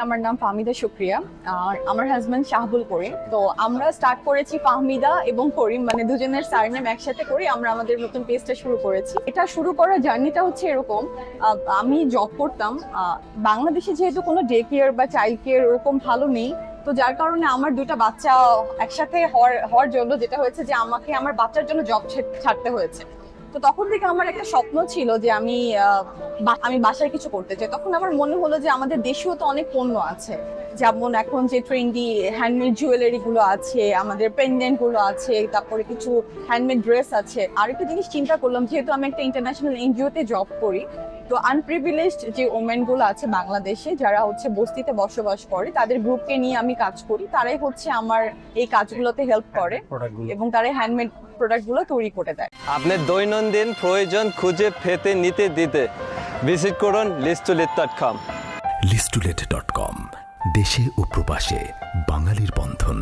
আমার নাম ফাহমিদা শুক্রিয়া আর আমার হাজবেন্ড শাহবুল করিম। তো আমরা স্টার্ট করেছি ফাহমিদা এবং করিম, মানে দুজনের সারনেম একসাথে করে আমরা আমাদের নতুন পেজটা শুরু করেছি। এটা শুরু করার জার্নিটা হচ্ছে এরকম, আমি জব করতাম বাংলাদেশে, যেহেতু কোনো ডে কেয়ার বা চাইল্ড কেয়ার ওরকম ভালো নেই, তো যার কারণে আমার দুটা বাচ্চা একসাথে হওয়ার জন্য যেটা হয়েছে যে আমাকে আমার বাচ্চার জন্য জব ছাড়তে হয়েছে। তো তখন থেকে আমার একটা স্বপ্ন ছিল যে আমি বাসায় কিছু করতে চাই। তখন আমার মনে হলো যে আমাদের দেশেও তো অনেক পণ্য আছে, যেমন এখন যে ট্রেন্ডি হ্যান্ডমেড জুয়েলারি গুলো আছে, আমাদের পেন্ডেন্ট গুলো আছে, তারপরে কিছু হ্যান্ডমেড ড্রেস আছে। আরেকটা জিনিস চিন্তা করলাম, যেহেতু আমি একটা ইন্টারন্যাশনাল এনজিওতে জব করি, তো আনপ্রিভিলেজড যে ওমেন গুলো আছে বাংলাদেশে, যারা হচ্ছে বস্তিতে বসবাস করে, তাদের গ্রুপকে নিয়ে আমি কাজ করি। তারাই হচ্ছে আমার এই কাজগুলোতে হেল্প করে এবং তারাই হ্যান্ডমেড প্রোডাক্টগুলো তৈরি করে দেয়। আপনার দৈনন্দিন প্রয়োজন খুঁজে পেতে নিতে দিতে ভিজিট করুন listulet.com। listulet.com, দেশে ও প্রবাসে বাঙালির বন্ধন।